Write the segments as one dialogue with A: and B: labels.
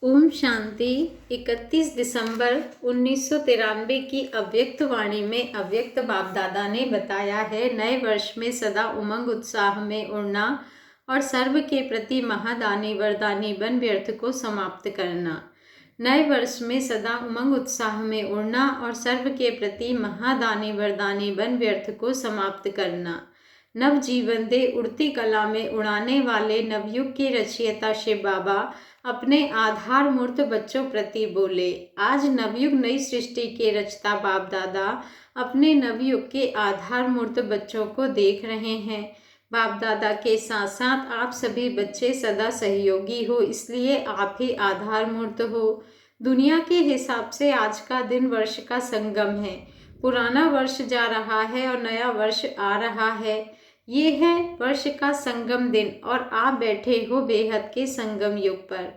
A: ओम शांति। 31 दिसंबर 1993 की अव्यक्त वाणी में अव्यक्त बाप दादा ने बताया है, नए वर्ष में सदा उमंग उत्साह में उड़ना और सर्व के प्रति महादानी वरदानी बन व्यर्थ को समाप्त करना। नए वर्ष में सदा उमंग उत्साह में उड़ना और सर्व के प्रति महादानी वरदानी बन व्यर्थ को समाप्त करना। नव जीवन दे उड़ती कला में उड़ाने वाले नवयुग के रचयिता शिव बाबा अपने आधार मूर्त बच्चों प्रति बोले। आज नवयुग नई सृष्टि के रचता बाप दादा अपने नवयुग के आधार मूर्त बच्चों को देख रहे हैं। बाप दादा के साथ साथ आप सभी बच्चे सदा सहयोगी हो, इसलिए आप ही आधार मूर्त हो। दुनिया के हिसाब से आज का दिन वर्ष का संगम है। पुराना वर्ष जा रहा है और नया वर्ष आ रहा है। ये है वर्ष का संगम दिन और आप बैठे हो बेहद के संगम युग पर।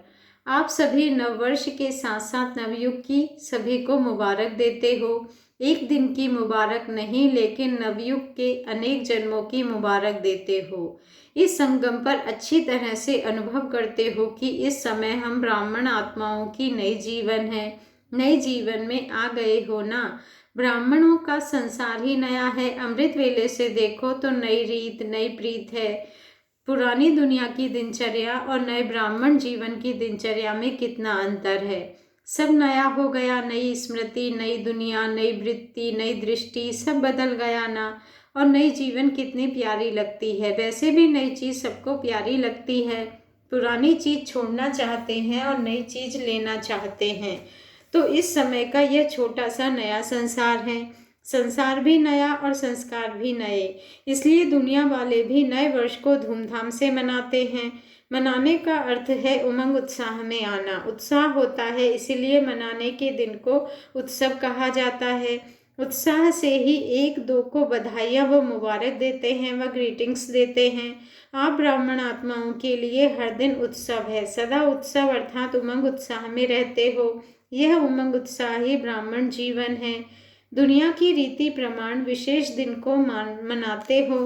A: आप सभी नववर्ष के साथ साथ नवयुग की सभी को मुबारक देते हो। एक दिन की मुबारक नहीं, लेकिन नवयुग के अनेक जन्मों की मुबारक देते हो। इस संगम पर अच्छी तरह से अनुभव करते हो कि इस समय हम ब्राह्मण आत्माओं की नई जीवन है। नई जीवन में आ गए हो ना। ब्राह्मणों का संसार ही नया है। अमृत वेले से देखो तो नई रीत नई प्रीत है। पुरानी दुनिया की दिनचर्या और नए ब्राह्मण जीवन की दिनचर्या में कितना अंतर है। सब नया हो गया, नई स्मृति, नई दुनिया, नई वृत्ति, नई दृष्टि, सब बदल गया ना। और नई जीवन कितनी प्यारी लगती है। वैसे भी नई चीज सबको प्यारी लगती है। पुरानी चीज छोड़ना चाहते हैं और नई चीज लेना चाहते हैं। तो इस समय का यह छोटा सा नया संसार है। संसार भी नया और संस्कार भी नए, इसलिए दुनिया वाले भी नए वर्ष को धूमधाम से मनाते हैं। मनाने का अर्थ है उमंग उत्साह में आना। उत्साह होता है, इसीलिए मनाने के दिन को उत्सव कहा जाता है। उत्साह से ही एक दो को बधाइयाँ व मुबारक देते हैं व ग्रीटिंग्स देते हैं। आप ब्राह्मण आत्माओं के लिए हर दिन उत्सव है। सदा उत्सव अर्थात उमंग उत्साह में रहते हो। यह उमंग उत्साह ही ब्राह्मण जीवन है। दुनिया की रीति प्रमाण विशेष दिन को मनाते हो।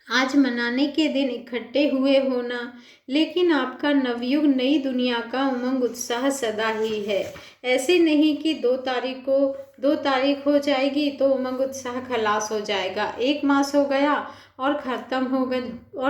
A: आज मनाने के दिन इकट्ठे हुए हो ना, लेकिन आपका नवयुग नई दुनिया का उमंग उत्साह सदा ही है। ऐसे नहीं कि 2 तारीख हो जाएगी तो उमंग उत्साह खलास हो जाएगा। 1 मास हो गया और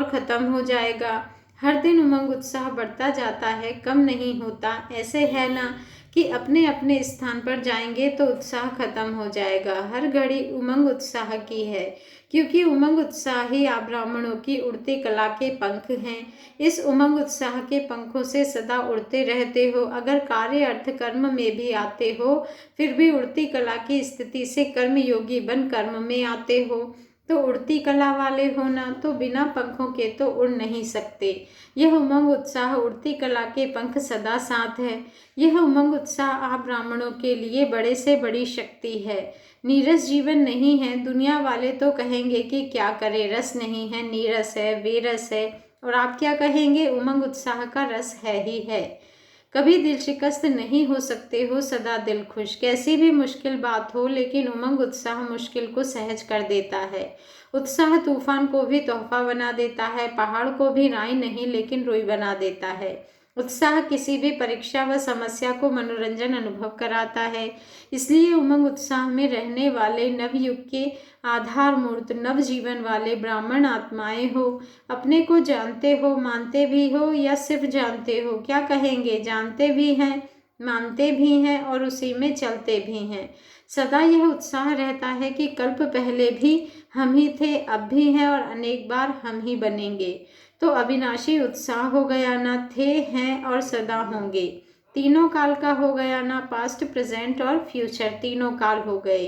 A: खत्म हो जाएगा। हर दिन उमंग उत्साह बढ़ता जाता है, कम नहीं होता। ऐसे है ना कि अपने अपने स्थान पर जाएंगे तो उत्साह खत्म हो जाएगा। हर घड़ी उमंग उत्साह की है, क्योंकि उमंग उत्साह ही आप ब्राह्मणों की उड़ती कला के पंख हैं। इस उमंग उत्साह के पंखों से सदा उड़ते रहते हो। अगर कार्य अर्थ कर्म में भी आते हो, फिर भी उड़ती कला की स्थिति से कर्म योगी बन कर्म में आते हो। तो उड़ती कला वाले हो ना, तो बिना पंखों के तो उड़ नहीं सकते। यह उमंग उत्साह उड़ती कला के पंख सदा साथ है। यह उमंग उत्साह आप ब्राह्मणों के लिए बड़े से बड़ी शक्ति है। नीरस जीवन नहीं है। दुनिया वाले तो कहेंगे कि क्या करे, रस नहीं है, नीरस है, बेरस है। और आप क्या कहेंगे, उमंग उत्साह का रस है ही है। कभी दिल शिकस्त नहीं हो सकते हो, सदा दिल खुश। कैसी भी मुश्किल बात हो, लेकिन उमंग उत्साह मुश्किल को सहज कर देता है। उत्साह तूफान को भी तोहफा बना देता है। पहाड़ को भी राई नहीं लेकिन रुई बना देता है। उत्साह किसी भी परीक्षा व समस्या को मनोरंजन अनुभव कराता है। इसलिए उमंग उत्साह में रहने वाले नवयुग के आधार मूर्त नव जीवन वाले ब्राह्मण आत्माएं हो। अपने को जानते हो, मानते भी हो या सिर्फ जानते हो? क्या कहेंगे, जानते भी हैं, मानते भी हैं और उसी में चलते भी हैं। सदा यह उत्साह रहता है कि कल्प पहले भी हम ही थे, अब भी हैं और अनेक बार हम ही बनेंगे। तो अविनाशी उत्साह हो गया ना, थे, हैं और सदा होंगे। तीनों काल का हो गया ना, पास्ट, प्रेजेंट और फ्यूचर, तीनों काल हो गए।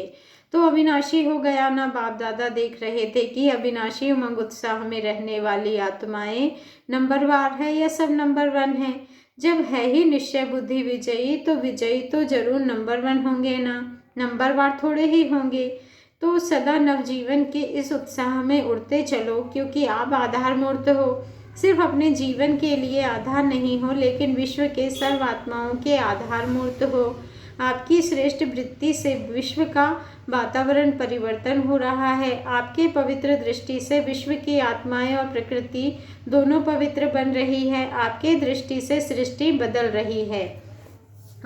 A: तो अविनाशी हो गया ना। बाप दादा देख रहे थे कि अविनाशी उमंग उत्साह में रहने वाली आत्माएं नंबरवार है या सब नंबर 1 है। जब है ही निश्चय बुद्धि विजयी, तो विजयी तो जरूर नंबर 1 होंगे ना, नंबरवार थोड़े ही होंगे। तो सदा नवजीवन के इस उत्साह में उड़ते चलो, क्योंकि आप आधार मूर्त हो। सिर्फ अपने जीवन के लिए आधार नहीं हो, लेकिन विश्व के सर्व आत्माओं के आधार मूर्त हो। आपकी श्रेष्ठ वृत्ति से विश्व का वातावरण परिवर्तन हो रहा है। आपके पवित्र दृष्टि से विश्व की आत्माएं और प्रकृति दोनों पवित्र बन रही है। आपके दृष्टि से सृष्टि बदल रही है।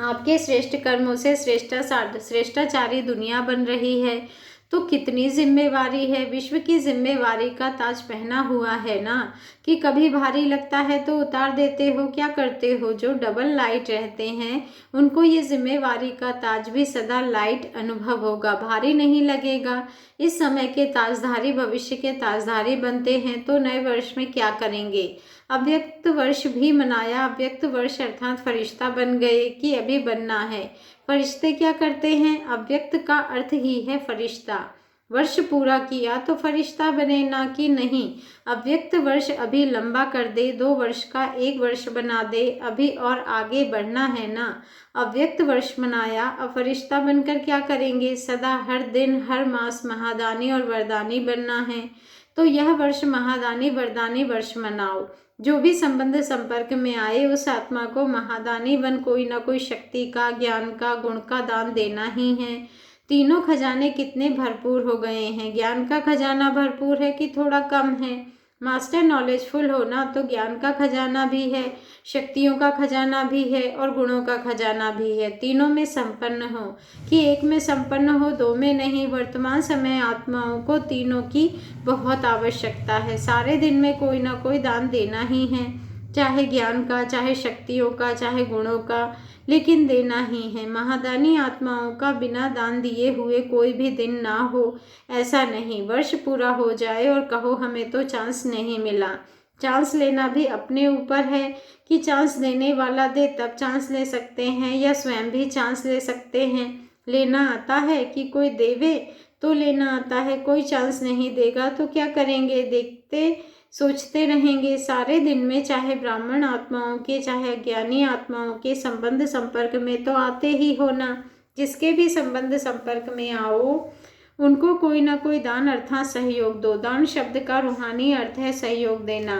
A: आपके श्रेष्ठ कर्मों से श्रेष्ठाचारी दुनिया बन रही है। तो कितनी जिम्मेवारी है, विश्व की जिम्मेवारी का ताज पहना हुआ है ना, कि कभी भारी लगता है तो उतार देते हो। क्या करते हो, जो डबल लाइट रहते हैं उनको ये जिम्मेवारी का ताज भी सदा लाइट अनुभव होगा, भारी नहीं लगेगा। इस समय के ताजधारी भविष्य के ताजधारी बनते हैं। तो नए वर्ष में क्या करेंगे, अव्यक्त वर्ष भी मनाया। अव्यक्त वर्ष अर्थात फरिश्ता बन गए कि अभी बनना है। फरिश्ते क्या करते हैं, अव्यक्त का अर्थ ही है फरिश्ता। वर्ष पूरा किया तो फरिश्ता बने, ना कि नहीं अव्यक्त वर्ष अभी लंबा कर दे, 2 वर्ष का 1 वर्ष बना दे, अभी और आगे बढ़ना है ना। अव्यक्त वर्ष मनाया, अब फरिश्ता बनकर क्या करेंगे, सदा हर दिन हर मास महादानी और वरदानी बनना है। तो यह वर्ष महादानी वरदानी वर्ष मनाओ। जो भी संबंध संपर्क में आए उस आत्मा को महादानी बन कोई ना कोई शक्ति का, ज्ञान का, गुण का दान देना ही है। तीनों खजाने कितने भरपूर हो गए हैं, ज्ञान का खजाना भरपूर है कि थोड़ा कम है। मास्टर नॉलेजफुल हो ना, तो ज्ञान का खजाना भी है, शक्तियों का खजाना भी है और गुणों का खजाना भी है। तीनों में संपन्न हो कि एक में संपन्न हो, 2 में नहीं। वर्तमान समय आत्माओं को तीनों की बहुत आवश्यकता है। सारे दिन में कोई ना कोई दान देना ही है, चाहे ज्ञान का, चाहे शक्तियों का, चाहे गुणों का, लेकिन देना ही है। महादानी आत्माओं का बिना दान दिए हुए कोई भी दिन ना हो, ऐसा नहीं। वर्ष पूरा हो जाए और कहो हमें तो चांस नहीं मिला। चांस लेना भी अपने ऊपर है कि चांस देने वाला दे तब चांस ले सकते हैं, या स्वयं भी चांस ले सकते हैं। लेना आता है कि कोई देवे तो लेना आता है, कोई चांस नहीं देगा तो क्या करेंगे, देखते सोचते रहेंगे। सारे दिन में चाहे ब्राह्मण आत्माओं के, चाहे अज्ञानी आत्माओं के संबंध संपर्क में तो आते ही हो ना। जिसके भी संबंध संपर्क में आओ उनको कोई ना कोई दान अर्थात सहयोग दो। दान शब्द का रूहानी अर्थ है सहयोग देना।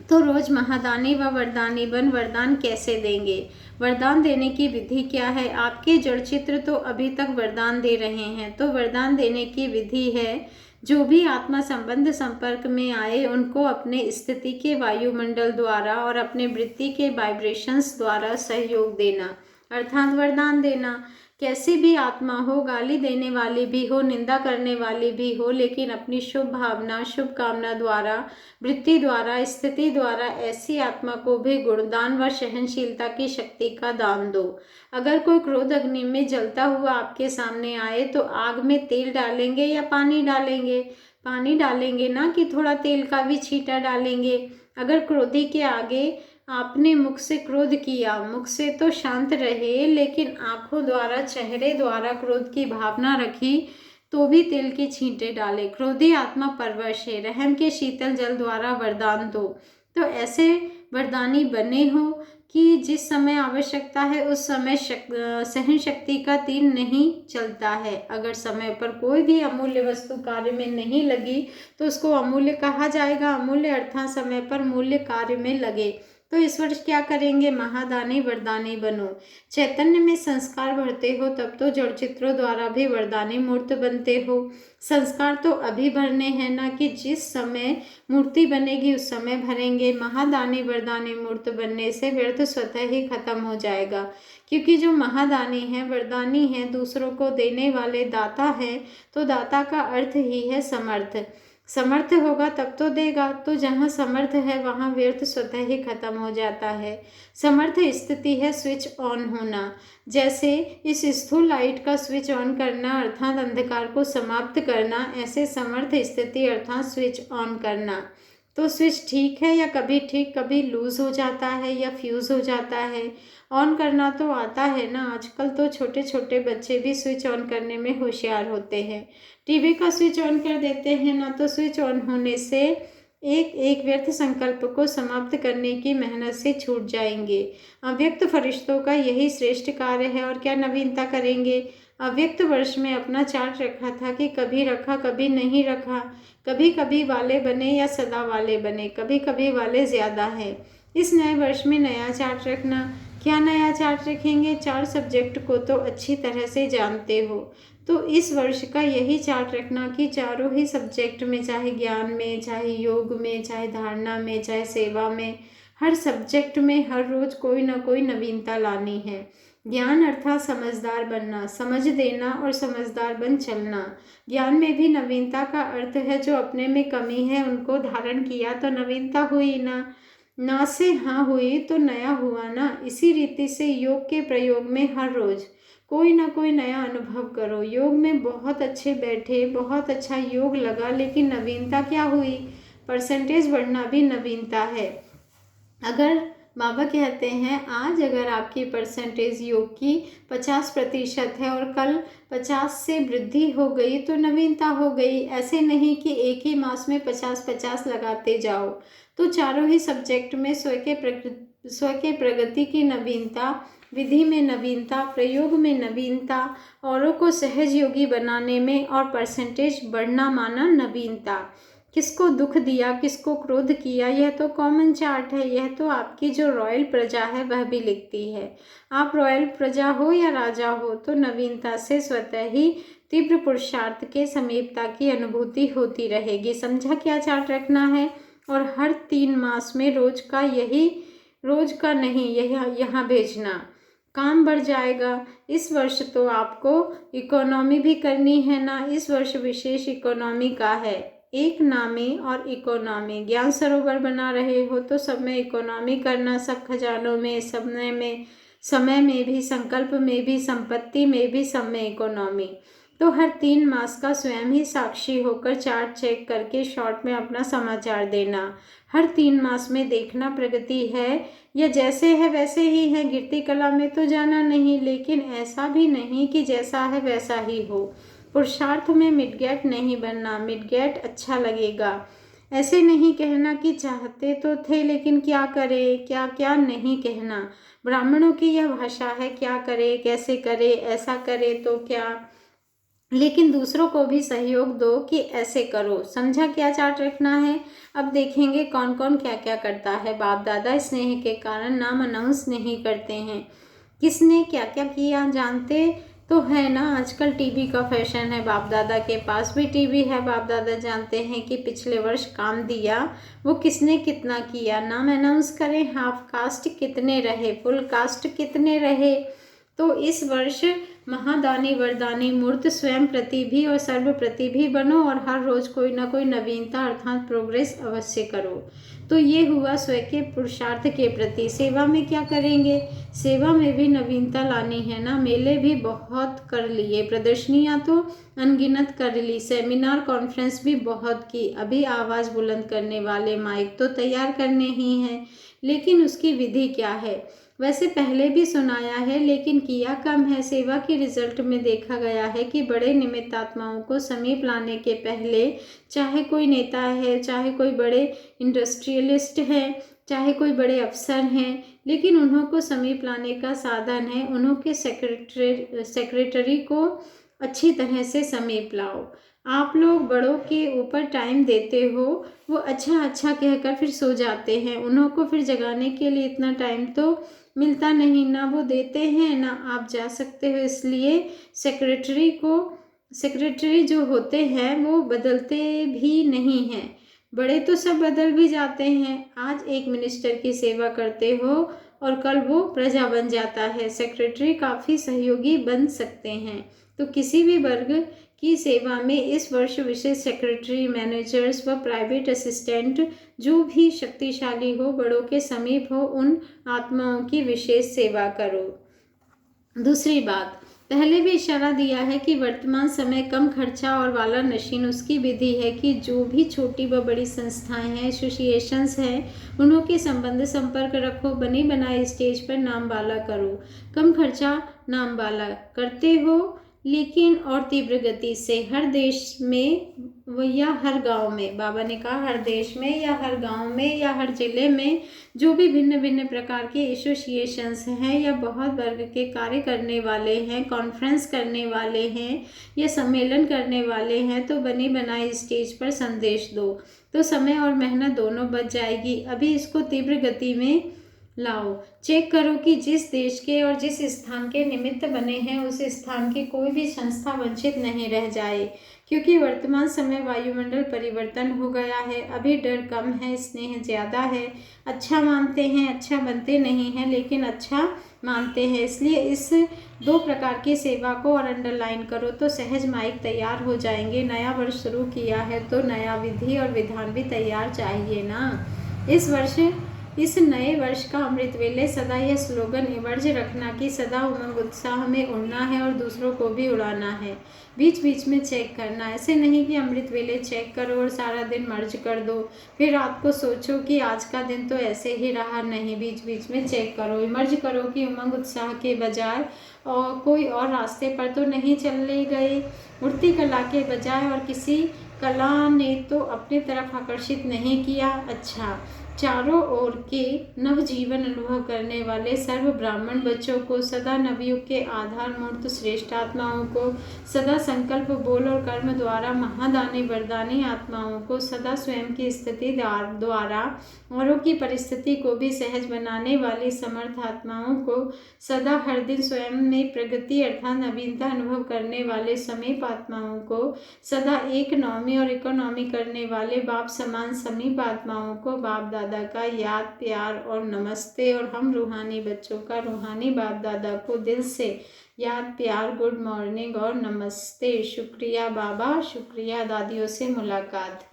A: तो रोज महादानी व वरदानी बन वरदान कैसे देंगे, वरदान देने की विधि क्या है। आपके जड़ चित्र तो अभी तक वरदान दे रहे हैं, तो वरदान देने की विधि है, जो भी आत्मा संबंध संपर्क में आए उनको अपने स्थिति के वायुमंडल द्वारा और अपने वृत्ति के वाइब्रेशंस द्वारा सहयोग देना अर्थात वरदान देना। कैसी भी आत्मा हो, गाली देने वाली भी हो, निंदा करने वाली भी हो, लेकिन अपनी शुभ भावना, शुभ कामना द्वारा, वृत्ति द्वारा, स्थिति द्वारा ऐसी आत्मा को भी गुणदान व सहनशीलता की शक्ति का दान दो। अगर कोई क्रोध अग्नि में जलता हुआ आपके सामने आए तो आग में तेल डालेंगे या पानी डालेंगे, पानी डालेंगे ना कि थोड़ा तेल का भी छींटा डालेंगे। अगर क्रोधी के आगे आपने मुख से क्रोध किया, मुख से तो शांत रहे, लेकिन आंखों द्वारा, चेहरे द्वारा क्रोध की भावना रखी तो भी तेल के छींटे डाले। क्रोधी आत्मा परवश है, रहम के शीतल जल द्वारा वरदान दो। तो ऐसे वरदानी बने हो कि जिस समय आवश्यकता है उस समय सहन शक्ति का तीर नहीं चलता है। अगर समय पर कोई भी अमूल्य वस्तु कार्य में नहीं लगी तो उसको अमूल्य कहा जाएगा। अमूल्य अर्थात समय पर मूल्य कार्य में लगे। तो इस वर्ष क्या करेंगे, महादानी वरदानी बनो। चैतन्य में संस्कार भरते हो तब तो जड़ चित्रों द्वारा भी वरदानी मूर्त बनते हो। संस्कार तो अभी भरने हैं ना, कि जिस समय मूर्ति बनेगी उस समय भरेंगे। महादानी वरदानी मूर्त बनने से व्यर्थ स्वतः ही खत्म हो जाएगा, क्योंकि जो महादानी है, वरदानी है, दूसरों को देने वाले दाता है। तो दाता का अर्थ ही है समर्थ। समर्थ होगा तब तो देगा। तो जहाँ समर्थ है वहाँ व्यर्थ स्वतः ही खत्म हो जाता है। समर्थ स्थिति है स्विच ऑन होना। जैसे इस स्थूल लाइट का स्विच ऑन करना अर्थात अंधकार को समाप्त करना, ऐसे समर्थ स्थिति अर्थात स्विच ऑन करना। तो स्विच ठीक है या कभी ठीक, कभी लूज हो जाता है या फ्यूज हो जाता है। ऑन करना तो आता है ना। आजकल तो छोटे छोटे बच्चे भी स्विच ऑन करने में होशियार होते हैं। टीवी का स्विच ऑन कर देते हैं ना, तो स्विच ऑन होने से एक एक व्यर्थ संकल्प को समाप्त करने की मेहनत से छूट जाएंगे। अव्यक्त फरिश्तों का यही श्रेष्ठ कार्य है। और क्या नवीनता करेंगे। अव्यक्त वर्ष में अपना चार्ट रखा था कि कभी रखा कभी नहीं रखा, कभी कभी वाले बने या सदा वाले बने, कभी कभी वाले ज़्यादा है। इस नए वर्ष में नया चार्ट रखना, क्या नया चार्ट रखेंगे? 4 सब्जेक्ट को तो अच्छी तरह से जानते हो, तो इस वर्ष का यही चार्ट रखना कि चारों ही सब्जेक्ट में, चाहे ज्ञान में, चाहे योग में, चाहे धारणा में, चाहे सेवा में, हर सब्जेक्ट में हर रोज कोई ना कोई नवीनता लानी है। ज्ञान अर्थात समझदार बनना, समझ देना और समझदार बन चलना। ज्ञान में भी नवीनता का अर्थ है जो अपने में कमी है उनको धारण किया तो नवीनता हुई ना, ना से हाँ हुई तो नया हुआ ना। इसी रीति से योग के प्रयोग में हर रोज कोई ना कोई नया अनुभव करो। योग में बहुत अच्छे बैठे, बहुत अच्छा योग लगा, लेकिन नवीनता क्या हुई? परसेंटेज बढ़ना भी नवीनता है। अगर बाबा कहते हैं आज अगर आपकी परसेंटेज योग की 50% है और कल 50 से वृद्धि हो गई तो नवीनता हो गई। ऐसे नहीं कि एक ही मास में 50-50 लगाते जाओ। तो चारों ही सब्जेक्ट में स्व के प्रगति की नवीनता, विधि में नवीनता, प्रयोग में नवीनता, औरों को सहज योगी बनाने में और परसेंटेज बढ़ना माना नवीनता। किसको दुख दिया, किसको क्रोध किया, यह तो कॉमन चार्ट है। यह तो आपकी जो रॉयल प्रजा है वह भी लिखती है। आप रॉयल प्रजा हो या राजा हो तो नवीनता से स्वतः ही तीव्र पुरुषार्थ के समीपता की अनुभूति होती रहेगी। समझा क्या चार्ट रखना है? और हर 3 मास में रोज का, यही रोज का नहीं, यहाँ भेजना, काम बढ़ जाएगा। इस वर्ष तो आपको इकोनॉमी भी करनी है ना। इस वर्ष विशेष इकोनॉमी का है। एक नामी और इकोनॉमी, ज्ञान सरोवर बना रहे हो तो सब में इकोनॉमी करना, सब खजानों में, समय में भी, संकल्प में भी, संपत्ति में भी, सब में इकोनॉमी। तो हर 3 मास का स्वयं ही साक्षी होकर चार्ट चेक करके शॉर्ट में अपना समाचार देना। हर 3 मास में देखना प्रगति है या जैसे है वैसे ही है। गिरती कला में तो जाना नहीं, लेकिन ऐसा भी नहीं कि जैसा है वैसा ही हो। पुरुषार्थ में मिडगेट नहीं बनना, मिडगेट अच्छा लगेगा। ऐसे नहीं कहना कि चाहते तो थे लेकिन क्या करे, क्या क्या नहीं कहना। ब्राह्मणों की यह भाषा है, क्या करे, कैसे करे, ऐसा करे तो क्या, लेकिन दूसरों को भी सहयोग दो कि ऐसे करो। समझा क्या चार्ट रखना है? अब देखेंगे कौन कौन क्या क्या करता है। बाप दादा स्नेह के कारण नाम अनाउंस नहीं करते हैं। किसने क्या क्या किया जानते तो है ना। आजकल टीवी का फैशन है, बाप दादा के पास भी टीवी है। बाप दादा जानते हैं कि पिछले वर्ष काम दिया वो किसने कितना किया। नाम अनाउंस करें। हाफ कास्ट कितने रहे, फुल कास्ट कितने रहे। तो इस वर्ष महादानी वरदानी मूर्त स्वयं प्रति भी और सर्व प्रति भी बनो और हर रोज कोई ना कोई नवीनता अर्थात प्रोग्रेस अवश्य करो। तो ये हुआ स्वयं के पुरुषार्थ के प्रति। सेवा में क्या करेंगे? सेवा में भी नवीनता लानी है ना। मेले भी बहुत कर लिए, प्रदर्शनियां तो अनगिनत कर ली, सेमिनार कॉन्फ्रेंस भी बहुत की। अभी आवाज़ बुलंद करने वाले माइक तो तैयार करने ही हैं, लेकिन उसकी विधि क्या है? वैसे पहले भी सुनाया है लेकिन किया कम है। सेवा के रिजल्ट में देखा गया है कि बड़े निमित्तात्माओं को समीप लाने के पहले, चाहे कोई नेता है, चाहे कोई बड़े इंडस्ट्रियलिस्ट हैं, चाहे कोई बड़े अफसर हैं, लेकिन उन्हों को समीप लाने का साधन है उन्हों के सेक्रेटरी को अच्छी तरह से समीप लाओ। आप लोग बड़ों के ऊपर टाइम देते हो, वो अच्छा अच्छा कहकर फिर सो जाते हैं। उन्हों को फिर जगाने के लिए इतना टाइम तो मिलता नहीं, ना वो देते हैं ना आप जा सकते हो। इसलिए सेक्रेटरी जो होते हैं वो बदलते भी नहीं हैं। बड़े तो सब बदल भी जाते हैं। आज एक मिनिस्टर की सेवा करते हो और कल वो प्रजा बन जाता है। सेक्रेटरी काफ़ी सहयोगी बन सकते हैं। तो किसी भी वर्ग की सेवा में इस वर्ष विशेष सेक्रेटरी, मैनेजर्स व प्राइवेट असिस्टेंट जो भी शक्तिशाली हो, बड़ों के समीप हो, उन आत्माओं की विशेष सेवा करो। दूसरी बात, पहले भी इशारा दिया है कि वर्तमान समय कम खर्चा और वाला नशीन। उसकी विधि है कि जो भी छोटी व बड़ी संस्थाएं हैं, एसोसिएशंस हैं, उन्हों के संबंध संपर्क रखो। बनी बनाए स्टेज पर नाम वाला करो। कम खर्चा नाम वाला करते हो, लेकिन और तीव्र गति से हर देश में या हर गांव में, बाबा ने कहा हर देश में या हर गांव में या हर जिले में जो भी भिन्न भिन्न प्रकार के एसोसिएशंस हैं या बहुत वर्ग के कार्य करने वाले हैं, कॉन्फ्रेंस करने वाले हैं या सम्मेलन करने वाले हैं, तो बनी बनाई स्टेज पर संदेश दो। तो समय और मेहनत दोनों बच जाएगी। अभी इसको तीव्र गति में लाओ। चेक करो कि जिस देश के और जिस स्थान के निमित्त बने हैं उस स्थान की कोई भी संस्था वंचित नहीं रह जाए, क्योंकि वर्तमान समय वायुमंडल परिवर्तन हो गया है। अभी डर कम है, स्नेह ज़्यादा है। अच्छा मानते हैं, अच्छा बनते नहीं हैं, लेकिन अच्छा मानते हैं। इसलिए इस 2 प्रकार की सेवा को और अंडरलाइन करो तो सहज माइक तैयार हो जाएंगे। नया वर्ष शुरू किया है तो नया विधि और विधान भी तैयार चाहिए ना। इस नए वर्ष का अमृत वेले सदा यह स्लोगन इमर्ज रखना कि सदा उमंग उत्साह में उड़ना है और दूसरों को भी उड़ाना है। बीच बीच में चेक करना, ऐसे नहीं कि अमृत वेले चेक करो और सारा दिन मर्ज कर दो, फिर रात को सोचो कि आज का दिन तो ऐसे ही रहा। नहीं, बीच बीच में चेक करो, इमर्ज करो कि उमंग उत्साह के बजाय और कोई और रास्ते पर तो नहीं चले गए। उड़ती कला के बजाय और किसी कला ने तो अपनी तरफ आकर्षित नहीं किया। अच्छा, चारों ओर के नवजीवन अनुभव करने वाले सर्व ब्राह्मण बच्चों को, सदा नवयुग के आधार मूर्त श्रेष्ठ आत्माओं को, सदा संकल्प बोल और कर्म द्वारा महादानी वरदानी आत्माओं को, सदा स्वयं की स्थिति द्वारा औरों की परिस्थिति को भी सहज बनाने वाली समर्थ आत्माओं को, सदा हर दिन स्वयं में प्रगति अर्थात नवीनता अनुभव करने वाले समीप आत्माओं को, सदा एक नौमी और इकोनॉमी करने वाले बाप समान समीप आत्माओं को बाप दादा का याद प्यार और नमस्ते, और हम रूहानी बच्चों का रूहानी बाप दादा को दिल से याद प्यार, गुड मॉर्निंग और नमस्ते। शुक्रिया बाबा, शुक्रिया दादियों से मुलाकात।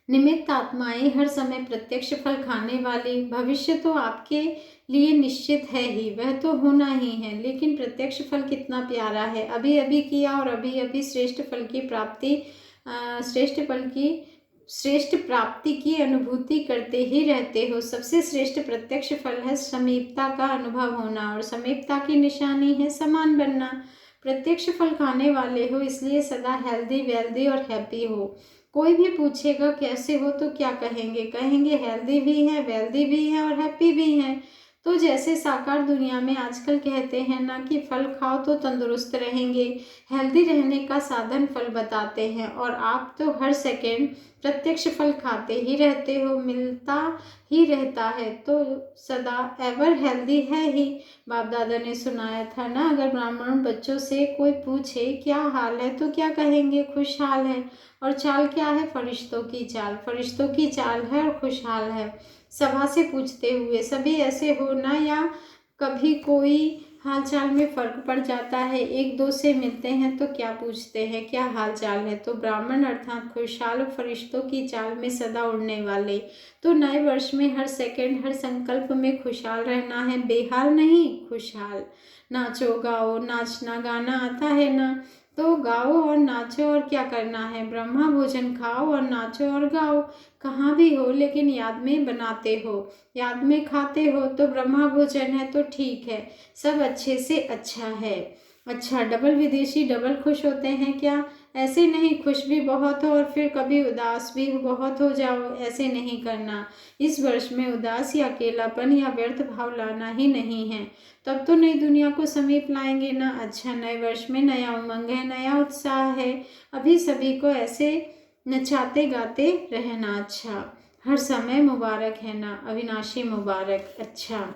A: निमित्त आत्माएं हर समय प्रत्यक्ष फल खाने वाली, भविष्य तो आपके लिए निश्चित है ही, वह तो होना ही है, लेकिन प्रत्यक्ष फल कितना प्यारा है। अभी अभी किया और अभी अभी श्रेष्ठ प्राप्ति की अनुभूति करते ही रहते हो। सबसे श्रेष्ठ प्रत्यक्ष फल है समीपता का अनुभव होना, और समीपता की निशानी है समान बनना। प्रत्यक्ष फल खाने वाले हो, इसलिए सदा हेल्दी वेल्दी और हैप्पी हो। कोई भी पूछेगा कैसे हो तो क्या कहेंगे? कहेंगे हेल्दी भी है, वेल्दी भी है और हैप्पी भी है। तो जैसे साकार दुनिया में आजकल कहते हैं ना कि फल खाओ तो तंदुरुस्त रहेंगे, हेल्दी रहने का साधन फल बताते हैं, और आप तो हर सेकेंड प्रत्यक्ष फल खाते ही रहते हो, मिलता ही रहता है, तो सदा एवर हेल्दी है ही। बाप दादा ने सुनाया था ना, अगर ब्राह्मण बच्चों से कोई पूछे क्या हाल है तो क्या कहेंगे? खुशहाल है। और चाल क्या है? फरिश्तों की चाल, फरिश्तों की चाल है और खुशहाल है। सभा से पूछते हुए सभी ऐसे हो ना, या कभी कोई हालचाल में फर्क पड़ जाता है? एक दो से मिलते हैं तो क्या पूछते हैं क्या हाल चाल है? तो ब्राह्मण अर्थात खुशहाल, फरिश्तों की चाल में सदा उड़ने वाले। तो नए वर्ष में हर सेकंड हर संकल्प में खुशहाल रहना है, बेहाल नहीं, खुशहाल। नाचो गाओ, नाचना गाना आता है ना, तो गाओ और नाचो, और क्या करना है? ब्रह्मा भोजन खाओ और नाचो और गाओ। कहाँ भी हो लेकिन याद में बनाते हो, याद में खाते हो, तो ब्रह्मा भोजन है तो ठीक है, सब अच्छे से अच्छा है। अच्छा, डबल विदेशी डबल खुश होते हैं क्या? ऐसे नहीं, खुश भी बहुत हो और फिर कभी उदास भी बहुत हो जाओ, ऐसे नहीं करना। इस वर्ष में उदास या अकेलापन या व्यर्थ भाव लाना ही नहीं है, तब तो नई दुनिया को समीप लाएंगे ना। अच्छा, नए वर्ष में नया उमंग है, नया उत्साह है, अभी सभी को ऐसे नचाते गाते रहना। अच्छा, हर समय मुबारक है ना, अविनाशी मुबारक। अच्छा,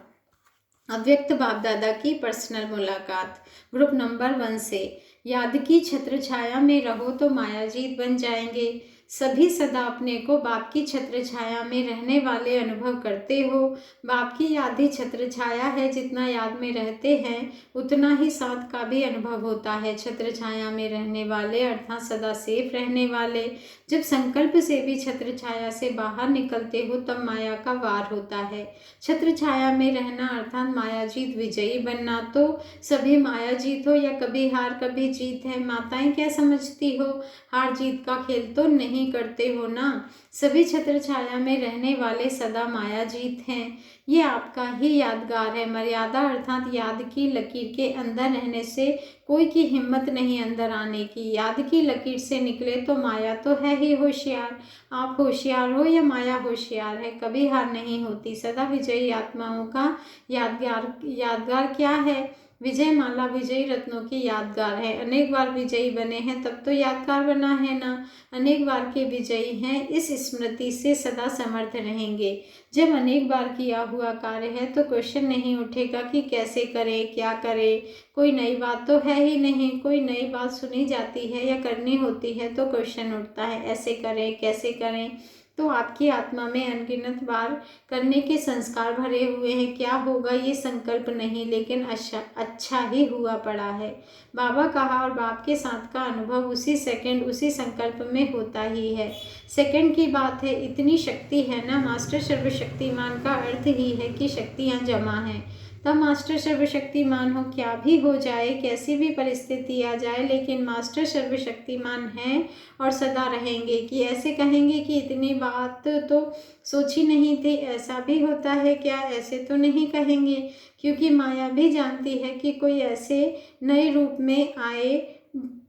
A: अव्यक्त बाप दादा की पर्सनल मुलाकात ग्रुप नंबर 1 से। याद की छत्र छाया में रहो तो मायाजीत बन जाएंगे। सभी सदा अपने को बाप की छत्र छाया में रहने वाले अनुभव करते हो। बाप की याद ही छत्र छाया है, जितना याद में रहते हैं उतना ही साथ का भी अनुभव होता है। छत्र छाया में रहने वाले अर्थात सदा सेफ रहने वाले। जब संकल्प से भी छत्र छाया से बाहर निकलते हो तब माया का वार होता है। छत्र छाया में रहना अर्थात माया जीत विजयी बनना। तो सभी माया जीत हो या कभी हार कभी जीत है। माताएं क्या समझती हो, हार जीत का खेल तो नहीं करते हो ना। सभी छत्र छाया में रहने वाले सदा माया जीत हैं। ये आपका ही यादगार है। मर्यादा अर्थात याद की लकीर के अंदर रहने से कोई की हिम्मत नहीं अंदर आने की। याद की लकीर से निकले तो माया तो है ही होशियार। आप होशियार हो या माया होशियार है, कभी हार नहीं होती। सदा विजयी आत्माओं का यादगार क्या है? विजय माला विजयी रत्नों की यादगार है। अनेक बार विजयी बने हैं तब तो यादगार बना है ना। अनेक बार के विजयी हैं, इस स्मृति से सदा समर्थ रहेंगे। जब अनेक बार किया हुआ कार्य है तो क्वेश्चन नहीं उठेगा कि कैसे करें, क्या करें। कोई नई बात तो है ही नहीं। कोई नई बात सुनी जाती है या करनी होती है तो क्वेश्चन उठता है, ऐसे करें, कैसे करें। तो आपकी आत्मा में अनगिनत बार करने के संस्कार भरे हुए हैं। क्या होगा ये संकल्प नहीं, लेकिन अच्छा ही हुआ पड़ा है। बाबा कहा और बाप के साथ का अनुभव उसी सेकंड उसी संकल्प में होता ही है। सेकंड की बात है, इतनी शक्ति है ना। मास्टर सर्वशक्तिमान का अर्थ ही है कि शक्तियाँ जमा हैं। तब मास्टर सर्वशक्तिमान हो, क्या भी हो जाए, कैसी भी परिस्थिति आ जाए, लेकिन मास्टर सर्वशक्तिमान हैं और सदा रहेंगे। कि ऐसे कहेंगे कि इतनी बात तो सोची नहीं थी, ऐसा भी होता है क्या, ऐसे तो नहीं कहेंगे। क्योंकि माया भी जानती है कि कोई ऐसे नए रूप में आए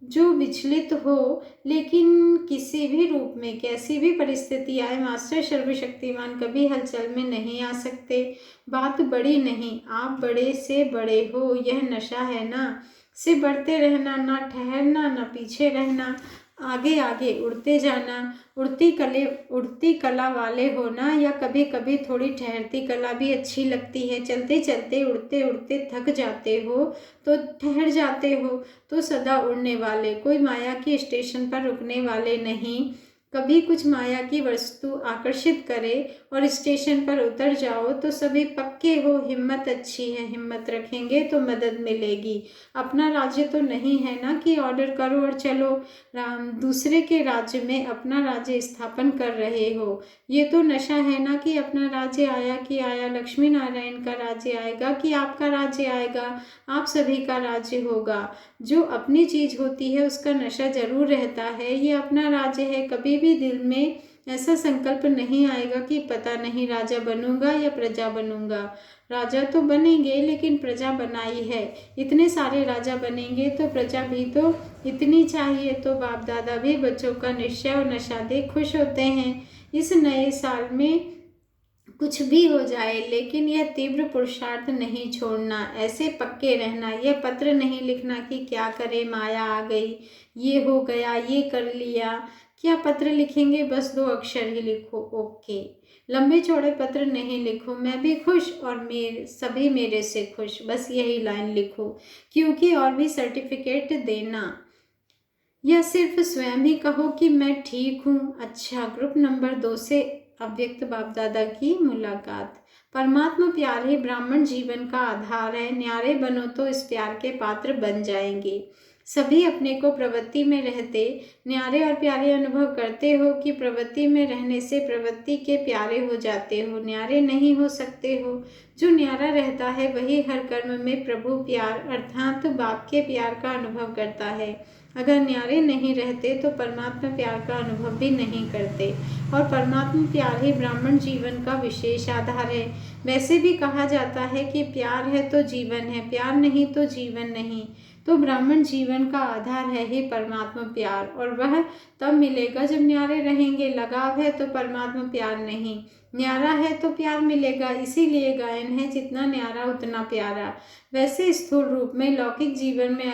A: जो विचलित हो, लेकिन किसी भी रूप में कैसी भी परिस्थिति आए, मास्टर सर्वशक्तिमान कभी हलचल में नहीं आ सकते। बात बड़ी नहीं, आप बड़े से बड़े हो, यह नशा है ना। से बढ़ते रहना, ना ठहरना, ना पीछे रहना, आगे आगे उड़ते जाना। उड़ती कला वाले हो ना, या कभी कभी थोड़ी ठहरती कला भी अच्छी लगती है। चलते चलते उड़ते उड़ते थक जाते हो तो ठहर जाते हो। तो सदा उड़ने वाले, कोई माया के स्टेशन पर रुकने वाले नहीं। कभी कुछ माया की वस्तु आकर्षित करे और स्टेशन पर उतर जाओ तो सभी पक्के हो, हिम्मत अच्छी है, हिम्मत रखेंगे तो मदद मिलेगी। अपना राज्य तो नहीं है ना कि ऑर्डर करो और चलो। दूसरे के राज्य में अपना राज्य स्थापन कर रहे हो। ये तो नशा है ना कि अपना राज्य आया कि आया, लक्ष्मी नारायण का राज्य आएगा कि आपका राज्य आएगा, आप सभी का राज्य होगा। जो अपनी चीज होती है उसका नशा जरूर रहता है। ये अपना राज्य है। कभी भी दिल में ऐसा संकल्प नहीं आएगा कि पता नहीं राजा बनूंगा या प्रजा बनूंगा। राजा तो बनेंगे, लेकिन प्रजा बनाई है। इतने सारे राजा बनेंगे तो प्रजा भी तो इतनी चाहिए। तो बाप दादा भी बच्चों का निश्चय और नशा देख खुश होते हैं। इस नए साल में कुछ भी हो जाए, लेकिन यह तीव्र पुरुषार्थ नहीं छोड़ना, ऐसे पक्के रहना। यह पत्र नहीं लिखना कि क्या करे, माया आ गई, ये हो गया, ये कर लिया। क्या पत्र लिखेंगे, बस 2 अक्षर ही लिखो, ओके। लंबे चौड़े पत्र नहीं लिखो, मैं भी खुश और सभी मेरे से खुश, बस यही लाइन लिखो। क्योंकि और भी सर्टिफिकेट देना, या सिर्फ स्वयं ही कहो कि मैं ठीक हूँ। अच्छा, ग्रुप नंबर 2 से अव्यक्त बाप दादा की मुलाकात। परमात्मा प्यार ही ब्राह्मण जीवन का आधार है। न्यारे बनो तो इस प्यार के पात्र बन जाएंगे। सभी अपने को प्रवृत्ति में रहते न्यारे और प्यारे अनुभव करते हो कि प्रवृत्ति में रहने से प्रवृत्ति के प्यारे हो जाते हो, न्यारे नहीं हो सकते हो। जो न्यारा रहता है वही हर कर्म में प्रभु प्यार अर्थात बाप के प्यार का अनुभव करता है। अगर न्यारे नहीं रहते तो परमात्मा प्यार का अनुभव भी नहीं करते। और परमात्मा प्यार ही ब्राह्मण जीवन का विशेष आधार है। वैसे भी कहा जाता है कि प्यार है तो जीवन है, प्यार नहीं तो जीवन नहीं। तो ब्राह्मण जीवन का आधार है ही परमात्मा प्यार, और वह तब मिलेगा जब न्यारे रहेंगे। लगाव है तो परमात्मा प्यार नहीं, न्यारा है तो प्यार मिलेगा। इसीलिए गायन है, जितना न्यारा उतना प्यारा। वैसे स्थूल रूप में लौकिक जीवन में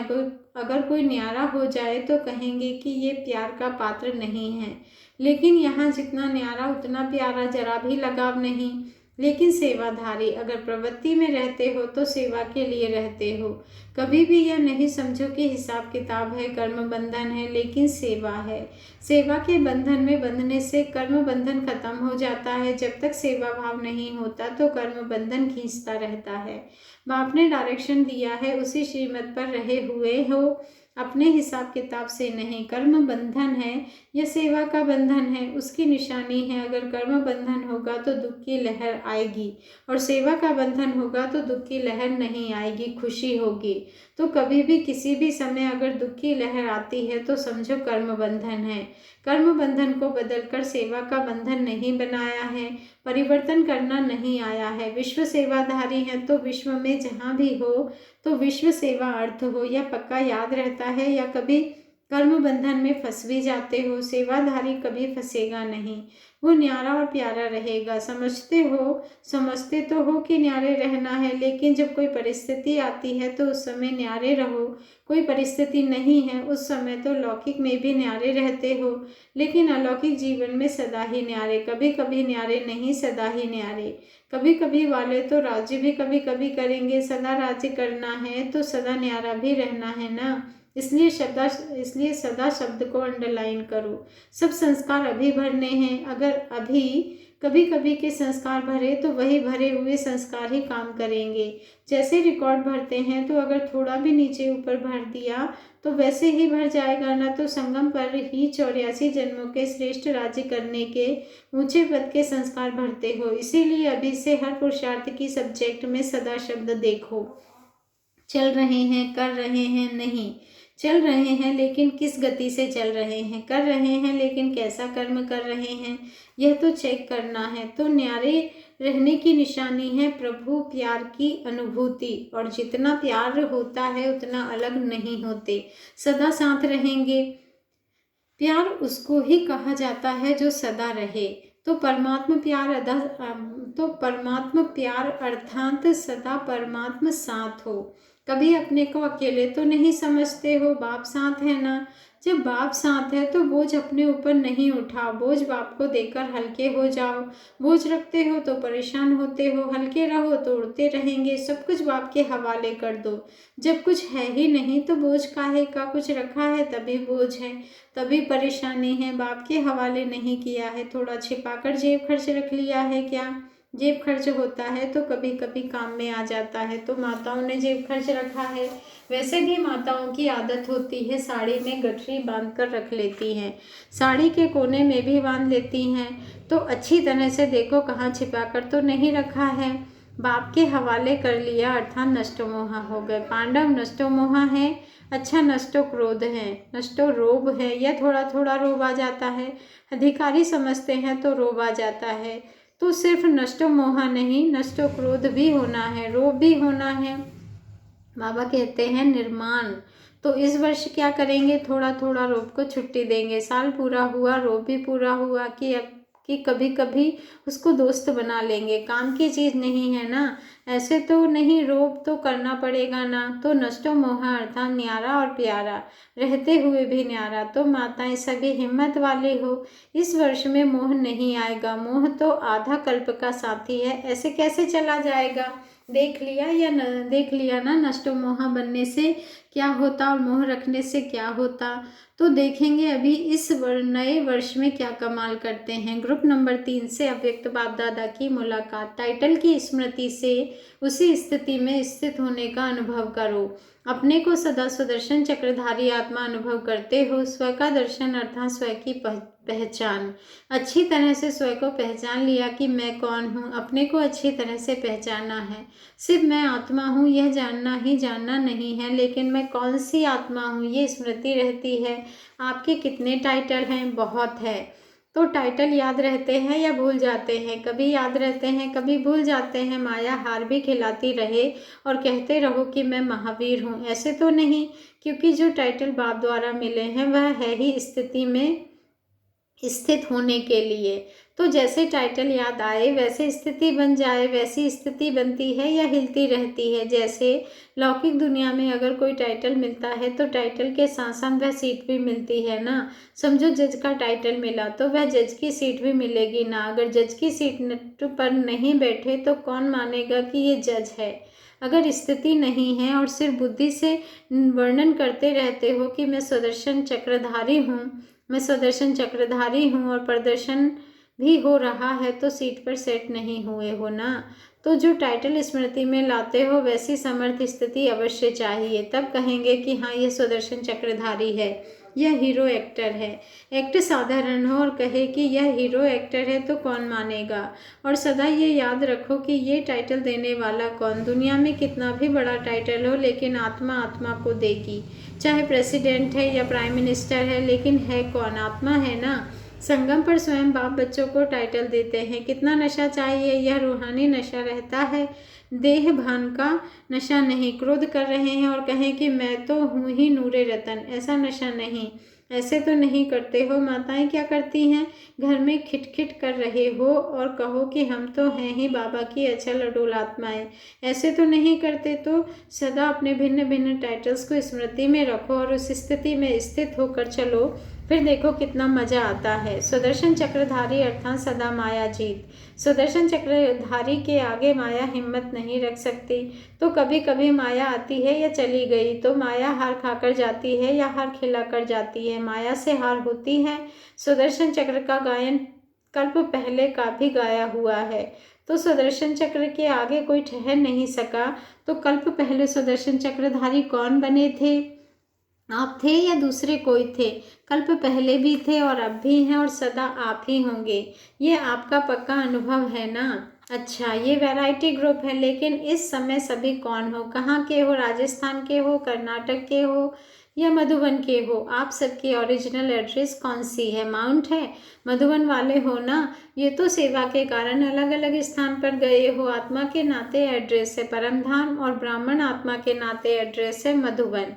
A: अगर कोई न्यारा हो जाए तो कहेंगे कि ये प्यार का पात्र नहीं है। लेकिन यहाँ जितना न्यारा उतना प्यारा, जरा भी लगाव नहीं। लेकिन सेवाधारी, अगर प्रवृत्ति में रहते हो तो सेवा के लिए रहते हो। कभी भी यह नहीं समझो कि हिसाब किताब है, कर्म बंधन है, लेकिन सेवा है। सेवा के बंधन में बंधने से कर्म बंधन खत्म हो जाता है। जब तक सेवा भाव नहीं होता तो कर्म बंधन खींचता रहता है। बाप ने डायरेक्शन दिया है, उसी श्रीमत पर रहे हुए हो, अपने हिसाब किताब से नहीं। कर्म बंधन है या सेवा का बंधन है, उसकी निशानी है। अगर कर्म बंधन होगा तो दुख की लहर आएगी, और सेवा का बंधन होगा तो दुख की लहर नहीं आएगी, खुशी होगी। तो कभी भी किसी भी समय अगर दुख की लहर आती है तो समझो कर्म बंधन है। कर्म बंधन को बदलकर सेवा का बंधन नहीं बनाया है, परिवर्तन करना नहीं आया है। विश्व सेवाधारी है तो विश्व में जहाँ भी हो तो विश्व सेवा अर्थ हो, यह पक्का याद रहता है। या कभी कर्म बंधन में फंस भी जाते हो, सेवाधारी कभी फंसेगा नहीं। वो न्यारा और प्यारा रहेगा। समझते तो हो कि न्यारे रहना है, लेकिन जब कोई परिस्थिति आती है तो उस समय न्यारे रहो। कोई परिस्थिति नहीं है उस समय तो लौकिक में भी न्यारे रहते हो, लेकिन अलौकिक जीवन में सदा ही न्यारे। कभी कभी न्यारे नहीं, सदा ही न्यारे। कभी कभी वाले तो राज्य भी कभी कभी करेंगे, सदा राज्य करना है तो सदा न्यारा भी रहना है ना। इसलिए सदा शब्द को अंडरलाइन करो। सब संस्कार अभी भरने हैं। अगर अभी कभी कभी के संस्कार भरे तो वही भरे हुए संस्कार ही काम करेंगे। जैसे रिकॉर्ड भरते हैं तो अगर थोड़ा भी नीचे ऊपर भर दिया तो वैसे ही भर जाएगा ना। तो संगम पर ही 84 जन्मों के श्रेष्ठ राज्य करने के ऊंचे पद के संस्कार भरते हो। इसीलिए अभी से हर पुरुषार्थ की सब्जेक्ट में सदा शब्द देखो। चल रहे हैं, कर रहे हैं नहीं, चल रहे हैं लेकिन किस गति से चल रहे हैं, कर रहे हैं लेकिन कैसा कर्म कर रहे हैं, यह तो चेक करना है। तो न्यारे रहने की निशानी है प्रभु प्यार की अनुभूति, और जितना प्यार होता है उतना अलग नहीं होते, सदा साथ रहेंगे। प्यार उसको ही कहा जाता है जो सदा रहे। तो परमात्म प्यार अर्थात सदा परमात्म साथ हो। कभी अपने को अकेले तो नहीं समझते हो, बाप साथ है ना। जब बाप साथ है तो बोझ अपने ऊपर नहीं उठाओ, बोझ बाप को देकर हल्के हो जाओ। बोझ रखते हो तो परेशान होते हो, हल्के रहो तो उड़ते रहेंगे। सब कुछ बाप के हवाले कर दो। जब कुछ है ही नहीं तो बोझ काहे का, कुछ रखा है तभी बोझ है, तभी परेशानी है। बाप के हवाले नहीं किया है, थोड़ा छिपाकर जेब खर्च रख लिया है क्या। जेब खर्च होता है तो कभी कभी काम में आ जाता है। तो माताओं ने जेब खर्च रखा है। वैसे भी माताओं की आदत होती है साड़ी में गठरी बांध कर रख लेती हैं, साड़ी के कोने में भी बांध लेती हैं। तो अच्छी तरह से देखो कहाँ छिपा कर तो नहीं रखा है। बाप के हवाले कर लिया अर्थात नष्टो मोहा हो गए। पांडव नष्टो मोहा है, अच्छा नष्टो क्रोध है, नष्टो रोब है, या थोड़ा थोड़ा रोब आ जाता है। अधिकारी समझते हैं तो रोब आ जाता है। तो सिर्फ नष्टो मोहा नहीं, नष्टो क्रोध भी होना है, रोब भी होना है। बाबा कहते हैं निर्माण। तो इस वर्ष क्या करेंगे, थोड़ा थोड़ा रोब को छुट्टी देंगे। साल पूरा हुआ, रोब भी पूरा हुआ कि कभी कभी उसको दोस्त बना लेंगे। काम की चीज़ नहीं है ना, ऐसे तो नहीं, रोब तो करना पड़ेगा ना। तो नष्टो मोहा अर्थात न्यारा और प्यारा, रहते हुए भी न्यारा। तो माताएं सभी हिम्मत वाले हो, इस वर्ष में मोह नहीं आएगा। मोह तो आधा कल्प का साथी है, ऐसे कैसे चला जाएगा। देख लिया ना नष्टो मोहा बनने से क्या होता और मोह रखने से क्या होता। तो देखेंगे अभी इस नए वर्ष में क्या कमाल करते हैं। ग्रुप नंबर 3 से अव्यक्त बाप दादा की मुलाकात। टाइटल की स्मृति से उसी स्थिति में स्थित होने का अनुभव करो। अपने को सदा सुदर्शन चक्रधारी आत्मा अनुभव करते हो। स्व का दर्शन अर्थात स्व की पहचान। अच्छी तरह से स्व को पहचान लिया कि मैं कौन हूँ। अपने को अच्छी तरह से पहचाना है। सिर्फ मैं आत्मा हूँ यह जानना ही जानना नहीं है, लेकिन मैं कौन सी आत्मा हूँ ये स्मृति रहती है। आपके कितने टाइटल हैं, बहुत है। तो टाइटल याद रहते हैं या भूल जाते हैं, कभी याद रहते हैं कभी भूल जाते हैं। माया हार भी खिलाती रहे और कहते रहो कि मैं महावीर हूँ, ऐसे तो नहीं, क्योंकि जो टाइटल बाप द्वारा मिले हैं वह है ही स्थिति में स्थित होने के लिए। तो जैसे टाइटल याद आए वैसे स्थिति बन जाए, वैसी स्थिति बनती है या हिलती रहती है। जैसे लौकिक दुनिया में अगर कोई टाइटल मिलता है तो टाइटल के साथ साथ वह सीट भी मिलती है ना। समझो जज का टाइटल मिला तो वह जज की सीट भी मिलेगी ना। अगर जज की सीट पर नहीं बैठे तो कौन मानेगा कि ये जज है। अगर स्थिति नहीं है और सिर्फ बुद्धि से वर्णन करते रहते हो कि मैं सुदर्शन चक्रधारी हूँ, मैं सुदर्शन चक्रधारी हूँ और प्रदर्शन भी हो रहा है, तो सीट पर सेट नहीं हुए हो ना। तो जो टाइटल स्मृति में लाते हो वैसी समर्थ स्थिति अवश्य चाहिए, तब कहेंगे कि हाँ यह सुदर्शन चक्रधारी है, यह हीरो एक्टर है। एक्ट साधारण हो और कहे कि यह हीरो एक्टर है तो कौन मानेगा। और सदा ये याद रखो कि ये टाइटल देने वाला कौन। दुनिया में कितना भी बड़ा टाइटल हो लेकिन आत्मा आत्मा को देगी। चाहे प्रेसिडेंट है या प्राइम मिनिस्टर है, लेकिन है कौन, आत्मा है ना। संगम पर स्वयं बाप बच्चों को टाइटल देते हैं। कितना नशा चाहिए, यह रूहानी नशा रहता है, देह भान का नशा नहीं। क्रोध कर रहे हैं और कहें कि मैं तो हूँ ही नूरे रतन, ऐसा नशा नहीं। ऐसे तो नहीं करते हो। माताएं क्या करती हैं, घर में खिटखिट कर रहे हो और कहो कि हम तो हैं ही बाबा की अचल अडोल आत्माएं। ऐसे तो नहीं करते। तो सदा अपने भिन्न भिन्न टाइटल्स को स्मृति में रखो और उस स्थिति में स्थित होकर चलो, फिर देखो कितना मजा आता है। सुदर्शन चक्रधारी अर्थात सदा माया जीत। सुदर्शन चक्रधारी के आगे माया हिम्मत नहीं रख सकती। तो कभी कभी माया आती है या चली गई, तो माया हार खाकर जाती है या हार खिलाकर जाती है। माया से हार होती है। सुदर्शन चक्र का गायन कल्प पहले का भी गाया हुआ है। तो सुदर्शन चक्र के आगे कोई ठहर नहीं सका। तो कल्प पहले सुदर्शन चक्रधारी कौन बने थे? आप थे या दूसरे कोई थे? कल्प पहले भी थे और अब भी हैं और सदा आप ही होंगे। ये आपका पक्का अनुभव है ना? अच्छा, ये वैरायटी ग्रुप है, लेकिन इस समय सभी कौन हो, कहाँ के हो? राजस्थान के हो, कर्नाटक के हो या मधुबन के हो? आप सबकी ओरिजिनल एड्रेस कौन सी है? माउंट है? मधुबन वाले हो ना? ये तो सेवा के कारण अलग अलग स्थान पर गए हो। आत्मा के नाते एड्रेस है परमधाम और ब्राह्मण आत्मा के नाते एड्रेस है मधुबन।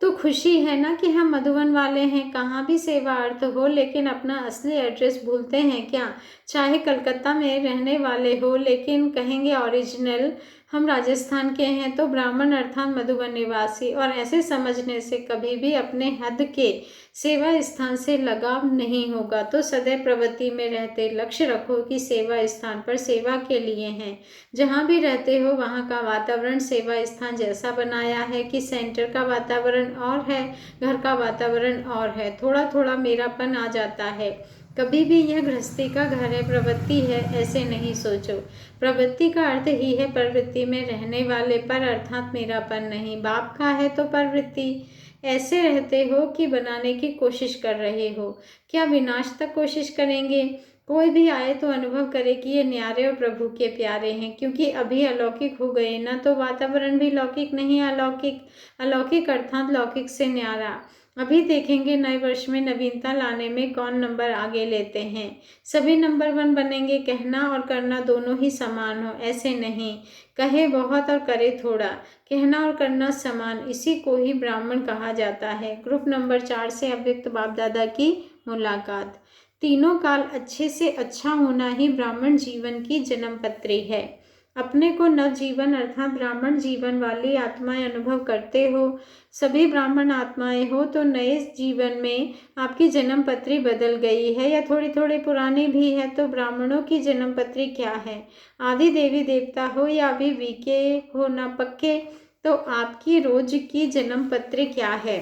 A: तो खुशी है ना कि हम मधुबन वाले हैं। कहाँ भी सेवा अर्थ हो, लेकिन अपना असली एड्रेस भूलते हैं क्या? चाहे कलकत्ता में रहने वाले हो, लेकिन कहेंगे ओरिजिनल हम राजस्थान के हैं। तो ब्राह्मण अर्थात मधुबन निवासी। और ऐसे समझने से कभी भी अपने हद के सेवा स्थान से लगाव नहीं होगा। तो सदैव प्रवृत्ति में रहते लक्ष्य रखो कि सेवा स्थान पर सेवा के लिए हैं। जहाँ भी रहते हो वहाँ का वातावरण सेवा स्थान जैसा बनाया है कि सेंटर का वातावरण और है, घर का वातावरण और है। थोड़ा थोड़ा मेरापन आ जाता है। कभी भी यह गृहस्थी का घर है, प्रवृत्ति है, ऐसे नहीं सोचो। प्रवृत्ति का अर्थ ही है प्रवृत्ति में रहने वाले पर, अर्थात मेरापन नहीं। बाप का है तो प्रवृत्ति। ऐसे रहते हो कि बनाने की कोशिश कर रहे हो। क्या विनाश तक कोशिश करेंगे? कोई भी आए तो अनुभव करे कि ये न्यारे और प्रभु के प्यारे हैं, क्योंकि अभी अलौकिक हो गए ना। तो वातावरण भी लौकिक नहीं, अलौकिक। अलौकिक अर्थात लौकिक से न्यारा। अभी देखेंगे नए वर्ष में नवीनता लाने में कौन नंबर आगे लेते हैं। सभी नंबर 1 बनेंगे। कहना और करना दोनों ही समान हो, ऐसे नहीं कहे बहुत और करे थोड़ा। कहना और करना समान, इसी को ही ब्राह्मण कहा जाता है। ग्रुप नंबर 4 से अव्यक्त बाप दादा की मुलाकात। तीनों काल अच्छे से अच्छा होना ही ब्राह्मण जीवन की जन्म पत्री है। अपने को नवजीवन अर्थात ब्राह्मण जीवन वाली आत्माएं अनुभव करते हो। सभी ब्राह्मण आत्माएं हो तो नए जीवन में आपकी जन्म पत्री बदल गई है या थोड़ी थोड़ी पुरानी भी है। तो ब्राह्मणों की जन्म पत्री क्या है? आदि देवी देवता हो या अभी वीके हो ना पक्के, तो आपकी रोज की जन्म पत्री क्या है?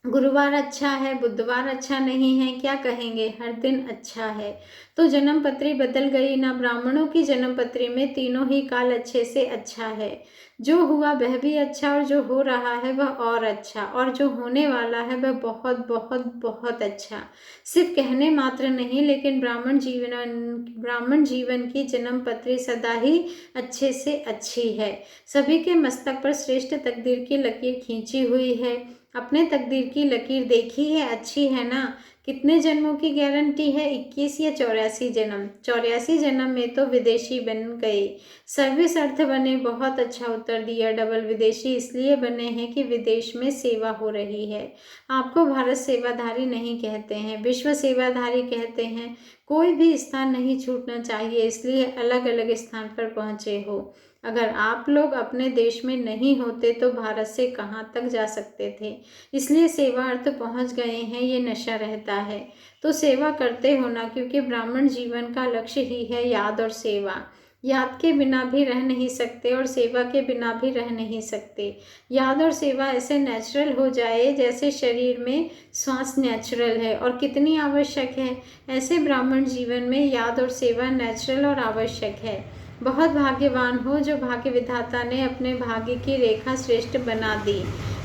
A: गुरुवार अच्छा है, बुधवार अच्छा नहीं है, क्या कहेंगे? हर दिन अच्छा है। तो जन्म पत्री बदल गई ना। ब्राह्मणों की जन्म पत्री में तीनों ही काल अच्छे से अच्छा है। जो हुआ वह भी अच्छा, और जो हो रहा है वह और अच्छा, और जो होने वाला है वह बहुत बहुत बहुत अच्छा। सिर्फ कहने मात्र नहीं, लेकिन ब्राह्मण जीवन की जन्म पत्री सदा ही अच्छे से अच्छी है। सभी के मस्तक पर श्रेष्ठ तकदीर की लकीर खींची हुई है। अपने तकदीर की लकीर देखी है, अच्छी है ना। कितने जन्मों की गारंटी है? 21 या 84 जन्म। 84 जन्म में तो विदेशी बन गए। सर्विस अर्थ बने, बहुत अच्छा उत्तर दिया। डबल विदेशी इसलिए बने हैं कि विदेश में सेवा हो रही है। आपको भारत सेवाधारी नहीं कहते हैं, विश्व सेवाधारी कहते हैं। कोई भी स्थान नहीं छूटना चाहिए, इसलिए अलग अलग स्थान पर पहुँचे हो। अगर आप लोग अपने देश में नहीं होते तो भारत से कहाँ तक जा सकते थे। इसलिए सेवा अर्थ पहुँच गए हैं, ये नशा रहता है। तो सेवा करते हो ना, क्योंकि ब्राह्मण जीवन का लक्ष्य ही है याद और सेवा। याद के बिना भी रह नहीं सकते और सेवा के बिना भी रह नहीं सकते। याद और सेवा ऐसे नेचुरल हो जाए जैसे शरीर में श्वास नेचुरल है और कितनी आवश्यक है। ऐसे ब्राह्मण जीवन में याद और सेवा नेचुरल और आवश्यक है। बहुत भाग्यवान हो जो भाग्य विधाता ने अपने भाग्य की रेखा श्रेष्ठ बना दी।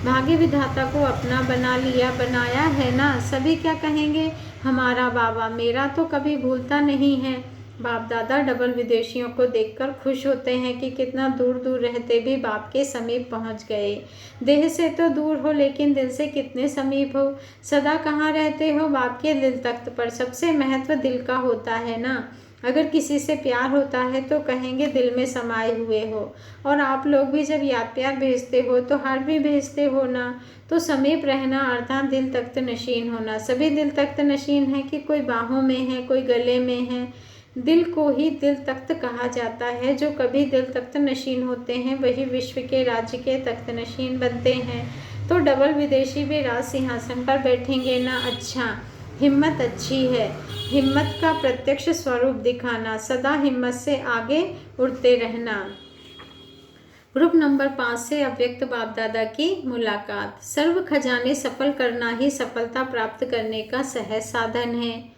A: भाग्य विधाता को अपना बना लिया, बनाया है ना। सभी क्या कहेंगे? हमारा बाबा। मेरा तो कभी भूलता नहीं है। बाप दादा डबल विदेशियों को देखकर खुश होते हैं कि कितना दूर दूर रहते भी बाप के समीप पहुंच गए। देह से तो दूर हो, लेकिन दिल से कितने समीप हो। सदा कहाँ रहते हो? बाप के दिल तख्त पर। सबसे महत्व दिल का होता है ना। अगर किसी से प्यार होता है तो कहेंगे दिल में समाये हुए हो। और आप लोग भी जब याद प्यार भेजते हो तो हार्ट भी भेजते हो ना। तो समीप रहना अर्थात दिल तख्त नशीन होना। सभी दिल तख्त नशीन है कि कोई बाहों में है, कोई गले में है। दिल को ही दिल तख्त कहा जाता है। जो कभी दिल तख्त नशीन होते हैं वही विश्व के राज्य के तख्त नशीन बनते हैं। तो डबल विदेशी भी राज सिंहासन पर बैठेंगे ना। अच्छा, हिम्मत अच्छी है। हिम्मत का प्रत्यक्ष स्वरूप दिखाना, सदा हिम्मत से आगे उड़ते रहना। ग्रुप नंबर 5 से अव्यक्त बाप दादा की मुलाकात। सर्व खजाने सफल करना ही सफलता प्राप्त करने का सहज साधन है।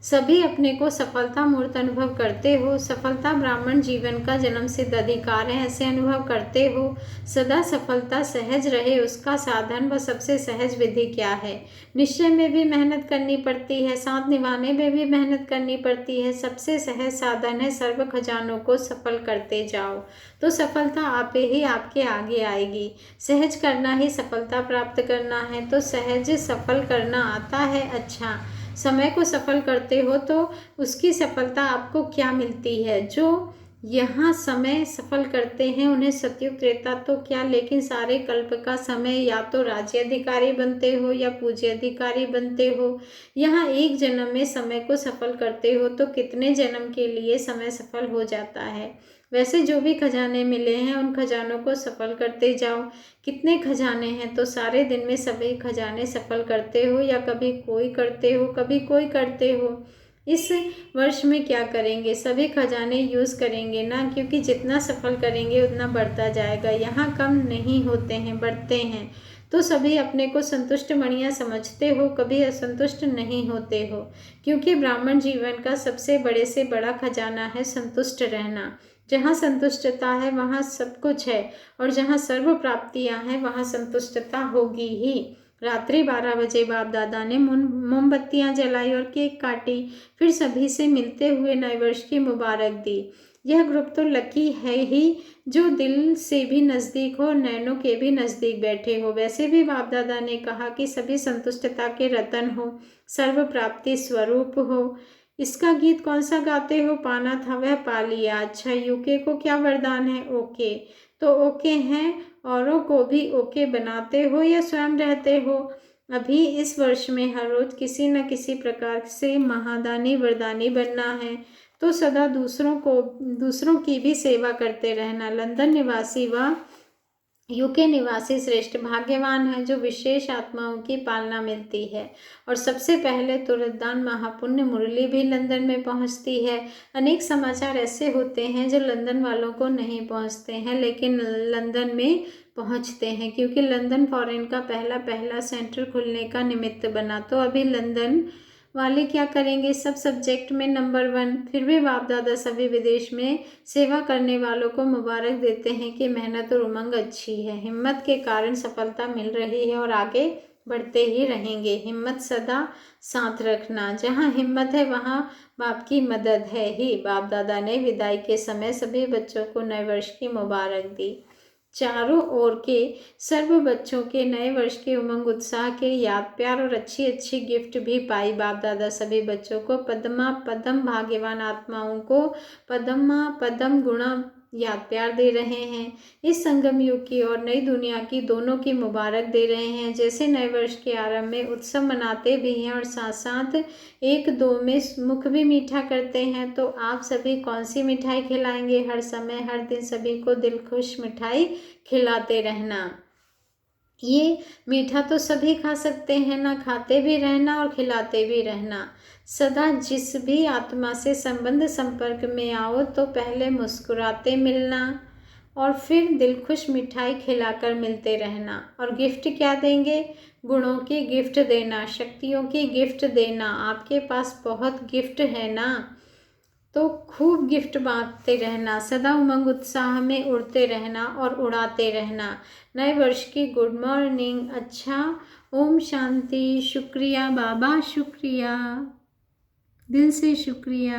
A: सभी अपने को सफलता मूर्त अनुभव करते हो। सफलता ब्राह्मण जीवन का जन्म सिद्ध अधिकार है, ऐसे अनुभव करते हो। सदा सफलता सहज रहे उसका साधन व सबसे सहज विधि क्या है? निश्चय में भी मेहनत करनी पड़ती है, साथ निभाने में भी मेहनत करनी पड़ती है। सबसे सहज साधन है सर्व खजानों को सफल करते जाओ, तो सफलता आपे ही आपके आगे आएगी। सहज करना ही सफलता प्राप्त करना है, तो सहज सफल करना आता है। अच्छा, समय को सफल करते हो तो उसकी सफलता आपको क्या मिलती है? जो यहाँ समय सफल करते हैं उन्हें सतयुग त्रेता तो क्या, लेकिन सारे कल्प का समय या तो राज्य अधिकारी बनते हो या पूज्य अधिकारी बनते हो। यहाँ एक जन्म में समय को सफल करते हो तो कितने जन्म के लिए समय सफल हो जाता है। वैसे जो भी खजाने मिले हैं उन खजानों को सफल करते जाओ। कितने खजाने हैं तो सारे दिन में सभी खजाने सफल करते हो या कभी कोई करते हो, कभी कोई करते हो। इस वर्ष में क्या करेंगे? सभी खजाने यूज़ करेंगे ना, क्योंकि जितना सफल करेंगे उतना बढ़ता जाएगा। यहाँ कम नहीं होते हैं, बढ़ते हैं। तो सभी अपने को संतुष्ट मणियाँ समझते हो, कभी असंतुष्ट नहीं होते हो, क्योंकि ब्राह्मण जीवन का सबसे बड़े से बड़ा खजाना है संतुष्ट रहना। जहाँ संतुष्टता है वहाँ सब कुछ है, और जहाँ सर्व प्राप्तियाँ हैं वहाँ संतुष्टता होगी ही। रात्रि 12 बजे बाप दादा ने मोमबत्तियाँ जलाई और केक काटी, फिर सभी से मिलते हुए नए वर्ष की मुबारक दी। यह ग्रुप तो लकी है ही जो दिल से भी नज़दीक हो, नैनों के भी नज़दीक बैठे हो। वैसे भी बाप दादा ने कहा कि सभी संतुष्टता के रतन हो, सर्व प्राप्ति स्वरूप हो। इसका गीत कौन सा गाते हो? पाना था वह पा लिया। अच्छा, यूके को क्या वरदान है? ओके, तो ओके हैं, औरों को भी ओके बनाते हो या स्वयं रहते हो? अभी इस वर्ष में हर रोज किसी न किसी प्रकार से महादानी वरदानी बनना है, तो सदा दूसरों की भी सेवा करते रहना। लंदन निवासी व यूके निवासी श्रेष्ठ भाग्यवान है जो विशेष आत्माओं की पालना मिलती है। और सबसे पहले तुरदान महापुण्य मुरली भी लंदन में पहुंचती है। अनेक समाचार ऐसे होते हैं जो लंदन वालों को नहीं पहुंचते हैं, लेकिन लंदन में पहुंचते हैं, क्योंकि लंदन फॉरेन का पहला सेंटर खुलने का निमित्त बना। तो अभी लंदन वाले क्या करेंगे? सब सब्जेक्ट में नंबर 1। फिर भी बाप दादा सभी विदेश में सेवा करने वालों को मुबारक देते हैं कि मेहनत और उमंग अच्छी है, हिम्मत के कारण सफलता मिल रही है और आगे बढ़ते ही रहेंगे। हिम्मत सदा साथ रखना, जहाँ हिम्मत है वहाँ बाप की मदद है ही। बाप दादा ने विदाई के समय सभी बच्चों को नए वर्ष की मुबारक दी। चारों ओर के सर्व बच्चों के नए वर्ष के उमंग उत्साह के याद प्यार और अच्छी अच्छी गिफ्ट भी पाई। बाप दादा सभी बच्चों को पद्मा पदम भाग्यवान आत्माओं को पद्मा पदम गुणा याद प्यार दे रहे हैं। इस संगम युग की और नई दुनिया की दोनों की मुबारक दे रहे हैं। जैसे नए वर्ष के आरंभ में उत्सव मनाते भी हैं और साथ साथ एक दो में मुख भी मीठा करते हैं, तो आप सभी कौन सी मिठाई खिलाएंगे? हर समय हर दिन सभी को दिल खुश मिठाई खिलाते रहना। ये मीठा तो सभी खा सकते हैं ना, खाते भी रहना और खिलाते भी रहना। सदा जिस भी आत्मा से संबंध संपर्क में आओ तो पहले मुस्कुराते मिलना और फिर दिल खुश मिठाई खिलाकर मिलते रहना। और गिफ्ट क्या देंगे? गुणों की गिफ्ट देना, शक्तियों की गिफ्ट देना। आपके पास बहुत गिफ्ट है ना, तो खूब गिफ्ट बांटते रहना, सदा उमंग उत्साह में उड़ते रहना और उड़ाते रहना। नए वर्ष की गुड मॉर्निंग। अच्छा, ओम शांति। शुक्रिया बाबा, शुक्रिया, दिल से शुक्रिया।